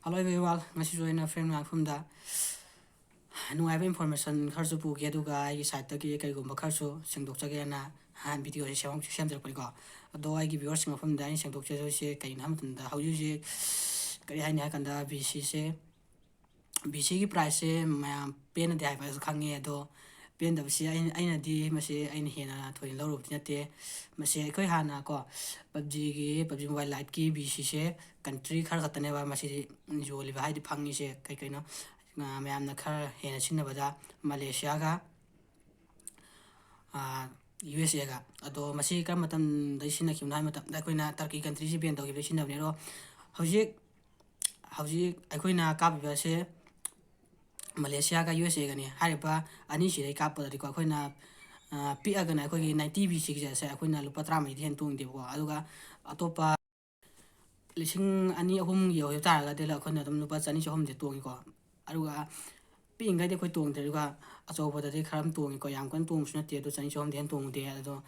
Hello everyone, ngasi join friend ngakfumda nungaiba information kharsu puge aduga ai site tagi kaigumba kharsu sengdokchage na han video se semjak ko ado ai gi viewers ngafumda ai sengdokche se kaina hamtunda hauju je kari haini hakanda BC se BC gi price se mayam pen de hai ba khange ado pen da bisi aina di mase aina hena thoin lawru tinate mase koi hana ko PUBG gi PUBG Mobile Lite ki BC se country khar khatane ba mase joli ba haidi phangi se kai kaino mayam na khar hena chinna bada Malaysia ga USA ga ado mase kar matam dai sinna kimna matam da koina Turkey country se ben do gi sinna ne ro hauji aikoina kap ba se Malaysia ga USA ga ni hariba ani si dai kap da ko koina pi aga na ko gi 90 BC gi se aikoina lupa tramai hen tung de ko aduga atopa lising ani ahum yo yo tar ga de la koina dum lupa chani chom de tung ko aduga pi ngai de ko tung de ga acho ba de kharam tung ko yang kon tung sna te do chani chom de tung de ado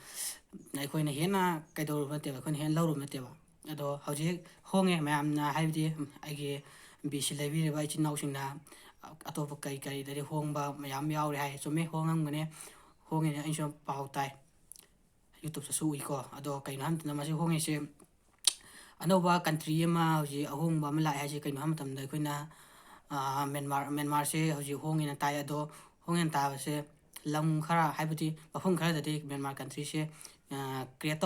nai koina hena kai do ba te ba koina hen lawru na te ba ado hauji honge mayam na haidi ai BC lebi ba chi nau sing na atopa kai kai de hong ba mayam yaw re hai chome hongam gane honge ne ai pau tai YouTube sa su ko ado kai nam na ma se honge se anova country ma hauji ahong ba ma lai hai se kai nam tam da koina Myanmar se hauji honge na tai ado honge ta ba se lam khara haibati mafum khara da de Myanmar country se create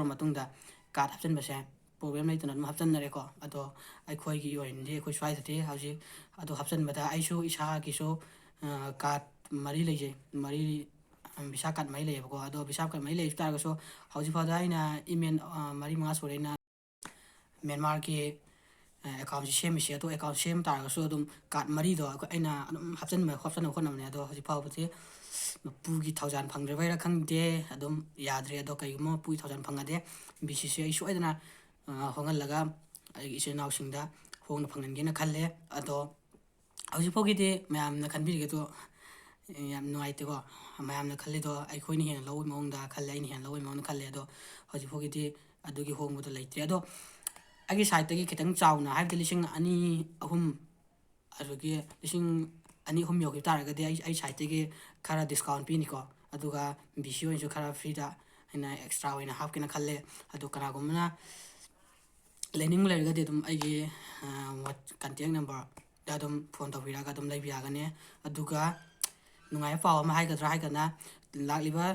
matung da card hapchen ba se problem lai tunan hapchen na re ko ado ai khoi gi yoin de khoi swai de hauji ado hapchen bada ai su isa ki so card mari lai je mari bisa card mai lai ko ado bisa card mai lai tar ga so hauji fa da ina email mari ma so re na Myanmar ki account shame se to account shame tar ga so dum card mari do ko aina hapchen ma khopsan ko nam ne ado hauji fa ba pugi 1000 phang re vai ra khang de adum yadre ado kai mo pui 1000 phang ade BCC ai so idana hongal laga ai ise naw singda hong na phang ngena khalle ado hauji phogi de mayam na khan bi ge to yam noi te ko mayam na khalle do ai khoi ni hen lawi mong da khalle ai ni hen lawi mong khalle ado hauji phogi de adu gi hong bu to leitre ado agi site gi kitang chauna hai de lising ani ahum arugi lising ani hum yo ki tar ga de ai site gi khara discount pi ni ko aduga BC oi ju khara free da ina extra oi na half kina khalle adu kana gumna learning le ga de dum ai gi what contact number da dum phone to vira ga dum lai bia ga ne aduga nungai pa ma hai ga dra hai ga na lakliba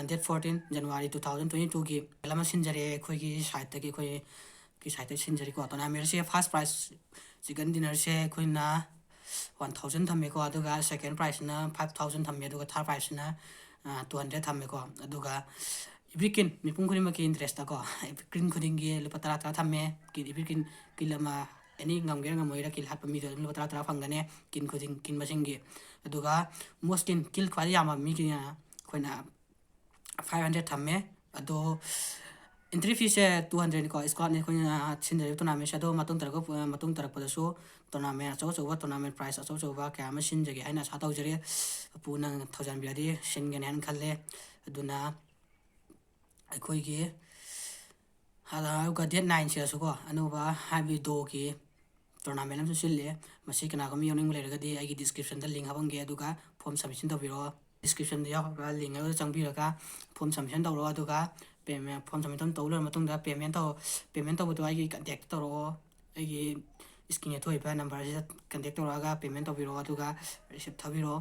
date 14 January 2022 gi lama sinjare khoi gi site gi khoi ki site sinjari ko to na mer se first price chicken dinner se khoi na 1000 thamme ko aduga second price na 5000 thamme aduga third price na 200 thamme ko aduga ibrikin mipung khuni ma ki interest ko ibrikin khuding gi lupa tara tara thamme ki ibrikin kilama any ngamger ngamoira kil hat pami do lupa tara tara phangane kin khuding kin masing gi aduga most in kill khwali yama mi ki na khoina 500 thamme ado entry fee se 200 ko squad ne khoina chinjari tournament ado matung tar ko so tournament acho tournament price acho ba ka ma sin jage aina sa taw jare puna 1000 biladi sin gen han khalle aduna akhoi gi hala ga date 9 se so ko anuba habi do ki tournament am sille masi kana ko mi yoning le ga di ai gi description da link habang ge aduga form submission to biro description da ya ga link ga chang bi ga form submission to ro aduga payment form submission to lo matung da payment to bu to ai gi contact to ro ai gi skin to ipa number se contact to ra ga payment to biro aduga receipt thabiro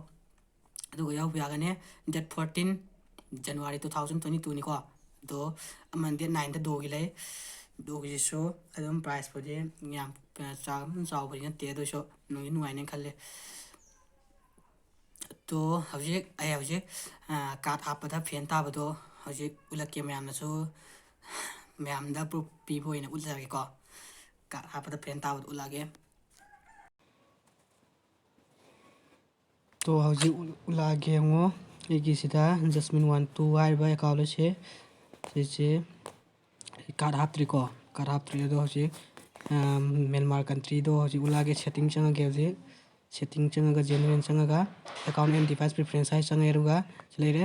aduga yaw bi ga ne date 14 January 2022 ni ko do aman date 9 da do gi le do gi so adum price po de nyam chaw ba ni te do so nui nuai ne khalle to hauji ai hauji card apa da fen ta ba do hauji ulak ke mayam na so mayam da pro pi boy na ulja ge ko card apa da fen ta ba ulage to hauji ulage ngo igi sida Jasmine 12 ai ba account se se card haptri ko card haptri do hauji Myanmar country do hauji ulage setting changa ge hauji setting changa ga general changa ga account and device preference hai changa eruga chleire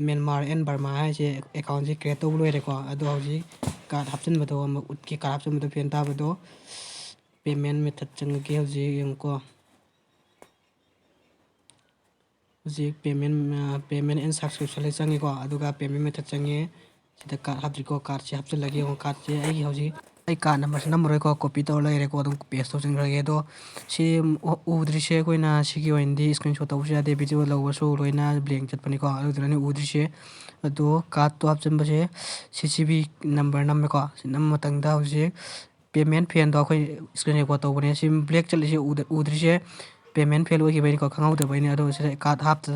Myanmar and Burma hai se account se create to lo re ko ado hauji card hapchen ba do ut ki card hapchen ba fen ta ba do ꯄꯦꯃꯦꯟ ꯃꯦꯊꯠ ꯆꯪꯉꯒꯦ ꯍꯧꯖꯤꯛ ꯌꯦꯡꯉꯨꯀꯣ ꯍꯧꯖꯤꯛ payment and subscription ꯆꯪꯉꯤꯀꯣ ꯑꯗꯨꯒ payment method ꯆꯪꯉꯦ ꯁꯤꯗ card ꯍꯥꯞꯇ꯭ꯔꯤꯀꯣ ꯀꯥꯔꯠꯁꯦ ꯍꯥꯞꯆꯤꯜꯂꯒꯦ ꯌꯦꯡꯉꯣ ꯀꯥꯔꯠꯁꯦ ꯑꯩꯒꯤ ꯍꯧꯖꯤꯛ ꯑꯩ ꯀꯥꯔꯠ ꯅꯝꯕꯔꯁꯦ ꯅꯝꯃꯔꯣꯏꯀꯣ ꯀꯣꯄꯤ ꯇꯧꯔ ꯂꯩꯔꯦꯀꯣ ꯑꯗꯨꯝ ꯄꯦꯁ ꯇꯧꯁꯤꯟꯈ꯭ꯔꯒꯦ ꯑꯗꯣ ꯁꯤ ꯎꯗ꯭ꯔꯤꯁꯦ ꯑꯩꯈꯣꯏꯅ ꯁꯤꯒꯤ ꯑꯣꯏꯅꯗꯤ ꯁ꯭ꯀ꯭ꯔꯤꯟ ꯁꯣꯠ ꯇꯧꯕꯁꯨ ꯌꯥꯗꯦ ꯚꯤꯗꯤꯑꯣ ꯂꯧꯕꯁꯨ ꯂꯣꯏꯅ ꯕ꯭ꯂꯦꯡ ꯆꯠꯄꯅꯤꯀꯣ ꯑꯗꯨꯗꯨꯅꯅꯤ ꯎꯗ꯭ꯔꯤꯁꯦ ꯑꯗꯣ ꯀꯥꯔꯠꯇꯣ ꯍꯥꯞꯆꯤꯟꯕꯁꯦ CCV ꯅꯝꯕꯔ ꯅꯝꯃꯦꯀꯣ ꯁꯤ ꯅꯝꯕ ꯃꯇꯝꯗ ꯍꯧꯖꯤꯛ ꯄꯦꯃꯦꯟ ꯐꯦꯜꯗꯣ ꯑꯩꯈꯣꯏ ꯁ꯭ꯀ꯭ꯔꯤꯟ ꯔꯦꯀꯣꯔꯠ ꯇꯧꯕꯅꯦ ꯁꯤ ꯕ꯭ꯂꯦꯛ ꯆꯠꯂꯤꯁꯦ ꯎꯗ꯭ꯔꯤꯁꯦ ꯄꯦꯃꯦꯟ ꯐꯦꯜ ꯑꯣꯏꯈꯤꯕꯩꯅꯤꯀꯣ ꯈꯪꯍꯧꯗꯕꯩꯅꯤ ꯑꯗꯣ ꯁꯤꯗ ꯀꯥꯔꯠ ꯍꯥꯞꯇ